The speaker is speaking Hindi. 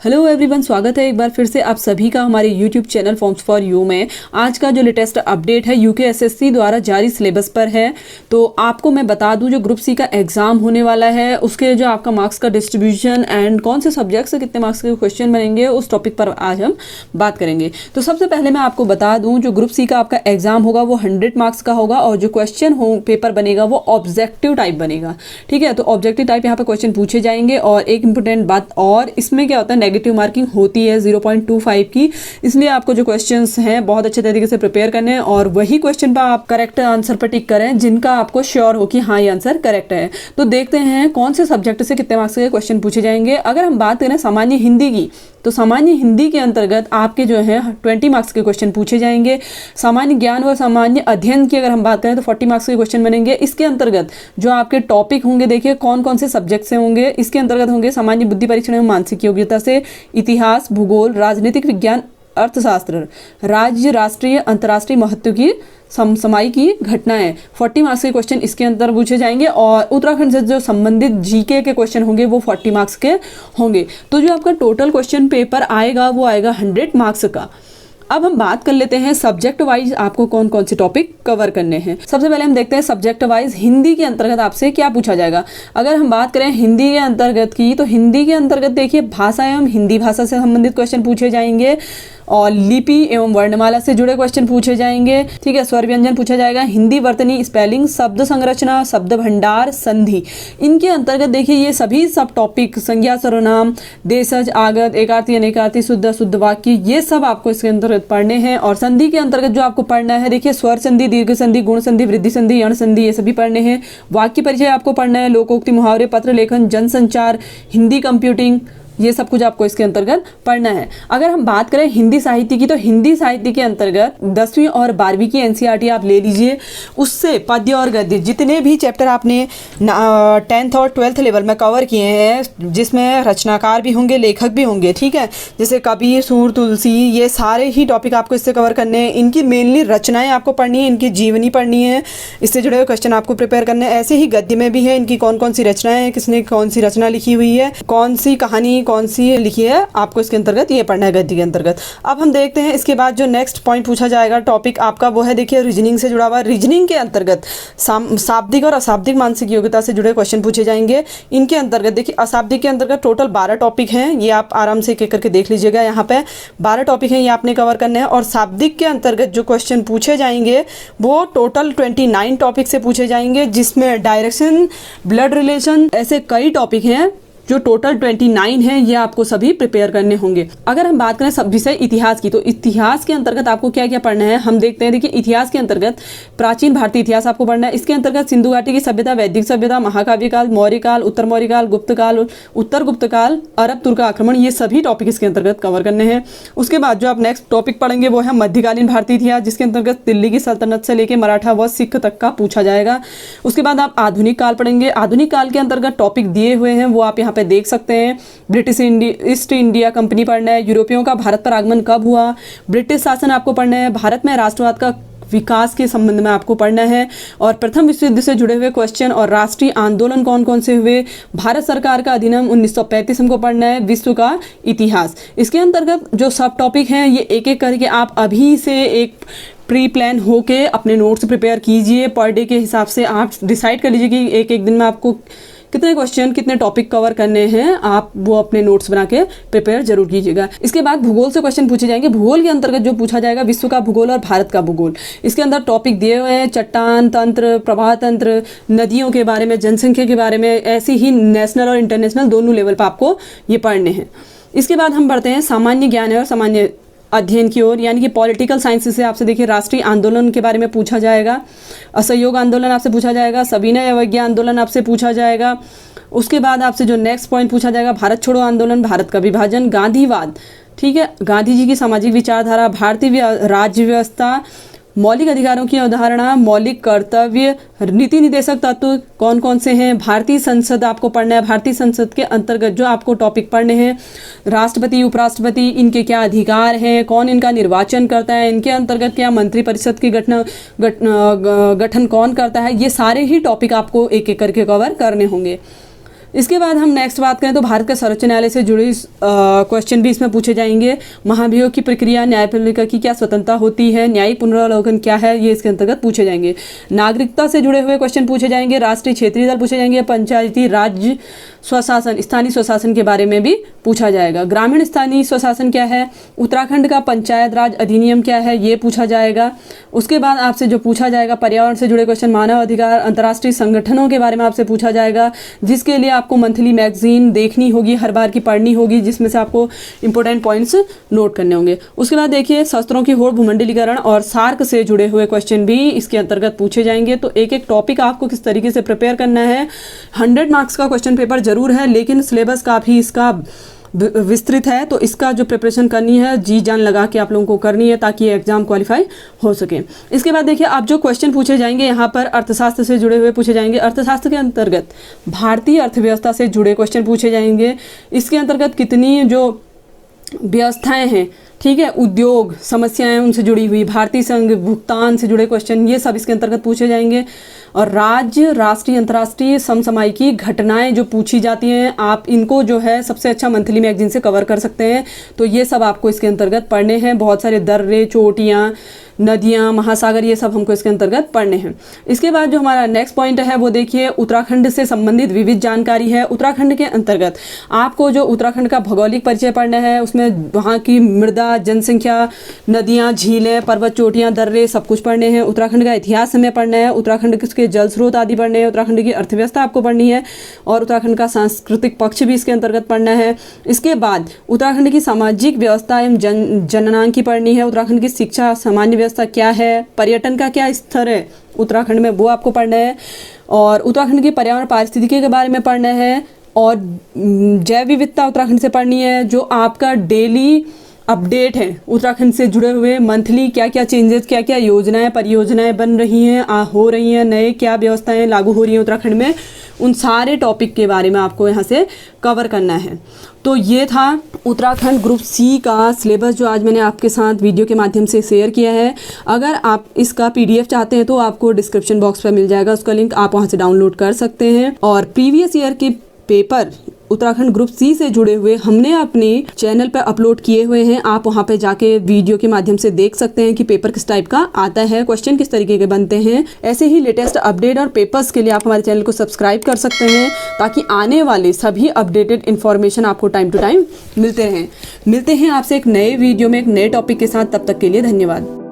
हेलो एवरीवन, स्वागत है एक बार फिर से आप सभी का हमारे YouTube channel forms for you में। आज का जो लेटेस्ट अपडेट है यूकेएसएससी द्वारा जारी सिलेबस पर है। तो आपको मैं बता दूं, जो ग्रुप सी का एग्जाम होने वाला है उसके जो आपका मार्क्स का डिस्ट्रीब्यूशन एंड कौन से सब्जेक्ट से कितने मार्क्स के क्वेश्चन बनेंगे उस टॉपिक पर आज हम बात करेंगे। तो सबसे पहले मैं आपको बता दूँ, जो ग्रुप सी का आपका एग्जाम होगा वो 100 मार्क्स का होगा और जो क्वेश्चन पेपर बनेगा वो ऑब्जेक्टिव टाइप बनेगा। ठीक है, तो ऑब्जेक्टिव टाइप यहाँ पे क्वेश्चन पूछे जाएंगे। और एक इंपॉर्टेंट बात, और इसमें क्या होता है, नेगेटिव मार्किंग होती है 0.25 की, इसलिए आपको जो क्वेश्चंस हैं बहुत अच्छे तरीके से प्रिपेयर करने हैं और वही क्वेश्चन पर आप करेक्ट आंसर पर टिक करें जिनका आपको श्योर हो कि हाँ ये आंसर करेक्ट है। तो देखते हैं कौन से सब्जेक्ट से कितने मार्क्स के क्वेश्चन पूछे जाएंगे। अगर हम बात करें सामान्य हिंदी की, तो सामान्य हिंदी के अंतर्गत आपके जो है 20 मार्क्स के क्वेश्चन पूछे जाएंगे। सामान्य ज्ञान व सामान्य अध्ययन की अगर हम बात करें तो 40 मार्क्स के क्वेश्चन बनेंगे। इसके अंतर्गत जो आपके टॉपिक होंगे, देखिए कौन कौन से सब्जेक्ट से होंगे। इसके अंतर्गत होंगे सामान्य बुद्धि परीक्षण एवं मानसिक योग्यता से, इतिहास, भूगोल, राजनीतिक विज्ञान, अर्थशास्त्र, राज्य, राष्ट्रीय, अंतर्राष्ट्रीय महत्व की समसामयिक की घटनाएं। 40 मार्क्स के क्वेश्चन इसके अंदर पूछे जाएंगे और उत्तराखंड से जो संबंधित जीके के क्वेश्चन होंगे वो 40 मार्क्स के होंगे। तो जो आपका टोटल क्वेश्चन पेपर आएगा वो आएगा 100 मार्क्स का। अब हम बात कर लेते हैं सब्जेक्ट वाइज आपको कौन कौन से टॉपिक कवर करने हैं। सबसे पहले हम देखते हैं सब्जेक्ट वाइज हिंदी के अंतर्गत आपसे क्या पूछा जाएगा। अगर हम बात करें हिंदी के अंतर्गत की, तो हिंदी के अंतर्गत देखिए भाषा एवं हिंदी भाषा से संबंधित क्वेश्चन पूछे जाएंगे और लिपि एवं वर्णमाला से जुड़े क्वेश्चन पूछे जाएंगे। ठीक है, स्वर व्यंजन पूछा जाएगा, हिंदी वर्तनी, स्पेलिंग, शब्द संरचना, शब्द भंडार, संधि। इनके अंतर्गत देखिए ये सभी सब टॉपिक, संज्ञा, सर्वनाम, देशज, आगत, एकार्थी, अनेकार्थी, शुद्ध अशुद्ध वाक्य, ये सब आपको इसके अंतर्गत पढ़ने हैं। और संधि के अंतर्गत जो आपको पढ़ना है, देखिए स्वर संधि, दीर्घ संधि, गुण संधि, वृद्धि संधि, यण संधि, ये सभी पढ़ने हैं। वाक्य परिचय आपको पढ़ना है, लोकोक्ति, मुहावरे, पत्र लेखन, जनसंचार, हिंदी कंप्यूटिंग, ये सब कुछ आपको इसके अंतर्गत पढ़ना है। अगर हम बात करें हिंदी साहित्य की, तो हिंदी साहित्य के अंतर्गत 10वीं और 12वीं की एनसीईआरटी आप ले लीजिए। उससे पद्य और गद्य जितने भी चैप्टर आपने 10th और 12th लेवल में कवर किए हैं, जिसमें रचनाकार भी होंगे, लेखक भी होंगे, ठीक है, जैसे कबीर, सूर, तुलसी, ये सारे ही टॉपिक आपको इससे कवर करने हैं। इनकी मेनली रचनाएं आपको पढ़नी है, इनकी जीवनी पढ़नी है, इससे जुड़े हुए क्वेश्चन आपको प्रिपेयर करने हैं। ऐसे ही गद्य में भी है, इनकी कौन कौन सी रचनाएं हैं, किसने कौन सी रचना लिखी हुई है, कौन सी कहानी कौन सी लिखी है, आपको इसके अंतर्गत ये पढ़ना है गद्य के अंतर्गत। अब हम देखते हैं इसके बाद जो नेक्स्ट पॉइंट पूछा जाएगा टॉपिक आपका, वो है देखिए रीजनिंग से जुड़ा हुआ। रीजनिंग के अंतर्गत शाब्दिक और अशाब्दिक मानसिक योग्यता से जुड़े क्वेश्चन पूछे जाएंगे। इनके अंतर्गत देखिए अशाब्दिक के अंतर्गत टोटल 12 टॉपिक हैं, ये आप आराम से एक करके देख लीजिएगा। यहाँ पे 12 टॉपिक हैं, ये आपने कवर करने हैं। और शाब्दिक के अंतर्गत जो क्वेश्चन पूछे जाएंगे वो टोटल 29 टॉपिक से पूछे जाएंगे, जिसमें डायरेक्शन, ब्लड रिलेशन, ऐसे कई टॉपिक हैं जो टोटल 29 हैं, ये आपको सभी प्रिपेयर करने होंगे। अगर हम बात करें सब विषय इतिहास की, तो इतिहास के अंतर्गत आपको क्या क्या पढ़ना है हम देखते हैं। देखिए इतिहास के अंतर्गत प्राचीन भारतीय इतिहास आपको पढ़ना है। इसके अंतर्गत सिंधु घाटी की सभ्यता, वैदिक सभ्यता, महाकाव्य काल, मौर्य काल, उत्तर मौर्य काल, गुप्त काल, उत्तर गुप्त काल, अरब तुर्क आक्रमण, ये सभी टॉपिक इसके अंतर्गत कवर करने हैं। उसके बाद जो आप नेक्स्ट टॉपिक पढ़ेंगे वो है मध्यकालीन भारतीय इतिहास, जिसके अंतर्गत दिल्ली की सल्तनत से लेकर मराठा व सिख तक का पूछा जाएगा। उसके बाद आप आधुनिक काल पढ़ेंगे। आधुनिक काल के अंतर्गत टॉपिक दिए हुए हैं, वो आप यहाँ पे देख सकते हैं। ब्रिटिश ईस्ट इंडिया कंपनी पढ़ना है, यूरोपियों का भारत पर आगमन कब हुआ, ब्रिटिश शासन आपको पढ़ना है, भारत में राष्ट्रवाद का विकास के संबंध में आपको पढ़ना है, और प्रथम विश्व युद्ध से जुड़े हुए क्वेश्चन और राष्ट्रीय आंदोलन कौन कौन से हुए, भारत सरकार का अधिनियम 1935 हमको पढ़ना है, विश्व का इतिहास। इसके अंतर्गत जो सब टॉपिक हैं ये एक एक करके आप अभी से एक प्री प्लान होके अपने नोट्स प्रिपेयर कीजिए। पर डे के हिसाब से आप डिसाइड कर लीजिए कि एक एक दिन में आपको कितने क्वेश्चन, कितने टॉपिक कवर करने हैं, आप वो अपने नोट्स बना के प्रिपेयर जरूर कीजिएगा। इसके बाद भूगोल से क्वेश्चन पूछे जाएंगे। भूगोल के अंतर्गत जो पूछा जाएगा विश्व का भूगोल और भारत का भूगोल। इसके अंदर टॉपिक दिए हुए हैं चट्टान तंत्र, प्रवाह तंत्र, नदियों के बारे में, जनसंख्या के बारे में, ऐसे ही नेशनल और इंटरनेशनल दोनों लेवल पर आपको ये पढ़ने हैं। इसके बाद हम बढ़ते हैं सामान्य ज्ञान और सामान्य अध्ययन की ओर, यानी कि पॉलिटिकल साइंस से आपसे देखिए राष्ट्रीय आंदोलन के बारे में पूछा जाएगा, असहयोग आंदोलन आपसे पूछा जाएगा, सविनय अवज्ञा आंदोलन आपसे पूछा जाएगा। उसके बाद आपसे जो नेक्स्ट पॉइंट पूछा जाएगा भारत छोड़ो आंदोलन, भारत का विभाजन, गांधीवाद, ठीक है, गांधी जी की सामाजिक विचारधारा, भारतीय राज्य व्यवस्था, मौलिक अधिकारों की अवधारणा, मौलिक कर्तव्य, नीति निर्देशक तत्व कौन कौन से हैं, भारतीय संसद आपको पढ़ना है। भारतीय संसद के अंतर्गत जो आपको टॉपिक पढ़ने हैं, राष्ट्रपति, उपराष्ट्रपति, इनके क्या अधिकार हैं, कौन इनका निर्वाचन करता है, इनके अंतर्गत क्या मंत्रिपरिषद की गठन कौन करता है, ये सारे ही टॉपिक आपको एक एक करके कवर करने होंगे। इसके बाद हम नेक्स्ट बात करें तो भारत का सर्वोच्च न्यायालय से जुड़े क्वेश्चन भी इसमें पूछे जाएंगे। महाभियोग की प्रक्रिया, न्यायपालिका की क्या स्वतंत्रता होती है, न्यायिक पुनरावलोकन क्या है, ये इसके अंतर्गत पूछे जाएंगे। नागरिकता से जुड़े हुए क्वेश्चन पूछे जाएंगे, राष्ट्रीय क्षेत्रीय दल पूछे जाएंगे, पंचायती राज्य स्वशासन, स्थानीय स्वशासन के बारे में भी पूछा जाएगा। ग्रामीण स्थानीय स्वशासन क्या है, उत्तराखंड का पंचायत राज अधिनियम क्या है, ये पूछा जाएगा। उसके बाद आपसे जो पूछा जाएगा पर्यावरण से जुड़े क्वेश्चन, मानव अधिकार, अंतर्राष्ट्रीय संगठनों के बारे में आपसे पूछा जाएगा, जिसके लिए आपको मंथली मैगजीन देखनी होगी, हर बार की पढ़नी होगी, जिसमें से आपको इंपॉर्टेंट पॉइंट्स नोट करने होंगे। उसके बाद देखिए शस्त्रों की होड़, भूमंडलीकरण और सार्क से जुड़े हुए क्वेश्चन भी इसके अंतर्गत पूछे जाएंगे। तो एक एक टॉपिक आपको किस तरीके से प्रिपेयर करना है। 100 मार्क्स का क्वेश्चन पेपर जरूर है, लेकिन सिलेबस काफ़ी इसका विस्तृत है, तो इसका जो प्रिपरेशन करनी है जी जान लगा के आप लोगों को करनी है, ताकि एग्जाम क्वालिफाई हो सके। इसके बाद देखिए आप जो क्वेश्चन पूछे जाएंगे यहाँ पर अर्थशास्त्र से जुड़े हुए पूछे जाएंगे। अर्थशास्त्र के अंतर्गत भारतीय अर्थव्यवस्था से जुड़े क्वेश्चन पूछे जाएंगे। इसके अंतर्गत कितनी जो व्यवस्थाएं हैं, ठीक है, उद्योग समस्याएं उनसे जुड़ी हुई, भारतीय संघ भुगतान से जुड़े क्वेश्चन, ये सब इसके अंतर्गत पूछे जाएंगे। और राज्य, राष्ट्रीय, अंतर्राष्ट्रीय समसामयिकी घटनाएं जो पूछी जाती हैं, आप इनको जो है सबसे अच्छा मंथली मैगजीन से कवर कर सकते हैं। तो ये सब आपको इसके अंतर्गत पढ़ने हैं। बहुत सारे दर्रे, चोटियाँ, नदियाँ, महासागर, ये सब हमको इसके अंतर्गत पढ़ने हैं। इसके बाद जो हमारा नेक्स्ट पॉइंट है वो देखिए उत्तराखंड से संबंधित विविध जानकारी है। उत्तराखंड के अंतर्गत आपको जो उत्तराखंड का भौगोलिक परिचय पढ़ना है, उसमें वहाँ की मृदा, जनसंख्या, नदियाँ, झीलें, पर्वत, चोटियाँ, दर्रे सब कुछ पढ़ने हैं। उत्तराखंड का इतिहास हमें पढ़ना है, उत्तराखंड के जल स्रोत आदि पढ़ने हैं, उत्तराखंड की अर्थव्यवस्था आपको पढ़नी है और उत्तराखंड का सांस्कृतिक पक्ष भी इसके अंतर्गत पढ़ना है। इसके बाद उत्तराखंड की सामाजिक व्यवस्था एवं जननांग की पढ़नी है। उत्तराखंड की शिक्षा, सामान्य व्यवस्था क्या है, पर्यटन का क्या स्तर है उत्तराखंड में, वो आपको पढ़ना है। और उत्तराखंड की पर्यावरण पारिस्थितिकी के बारे में पढ़ना है और जैव विविधता उत्तराखंड से पढ़नी है। जो आपका डेली अपडेट है उत्तराखंड से जुड़े हुए, मंथली क्या क्या चेंजेस, क्या क्या योजनाएं, परियोजनाएं बन रही हैं, हो रही हैं, नए क्या व्यवस्थाएं लागू हो रही हैं उत्तराखंड में, उन सारे टॉपिक के बारे में आपको यहाँ से कवर करना है। तो ये था उत्तराखंड ग्रुप सी का सिलेबस जो आज मैंने आपके साथ वीडियो के माध्यम से शेयर किया है। अगर आप इसका PDF चाहते हैं तो आपको डिस्क्रिप्शन बॉक्स पर मिल जाएगा, उसका लिंक आप वहाँ से डाउनलोड कर सकते हैं। और प्रीवियस ईयर के पेपर उत्तराखंड ग्रुप सी से जुड़े हुए हमने अपने चैनल पर अपलोड किए हुए हैं। आप वहां पे जाके वीडियो के माध्यम से देख सकते हैं कि पेपर किस टाइप का आता है, क्वेश्चन किस तरीके के बनते हैं। ऐसे ही लेटेस्ट अपडेट और पेपर्स के लिए आप हमारे चैनल को सब्सक्राइब कर सकते हैं, ताकि आने वाले सभी अपडेटेड इन्फॉर्मेशन आपको टाइम टू टाइम मिलते रहें। मिलते हैं आपसे एक नए वीडियो में एक नए टॉपिक के साथ, तब तक के लिए धन्यवाद।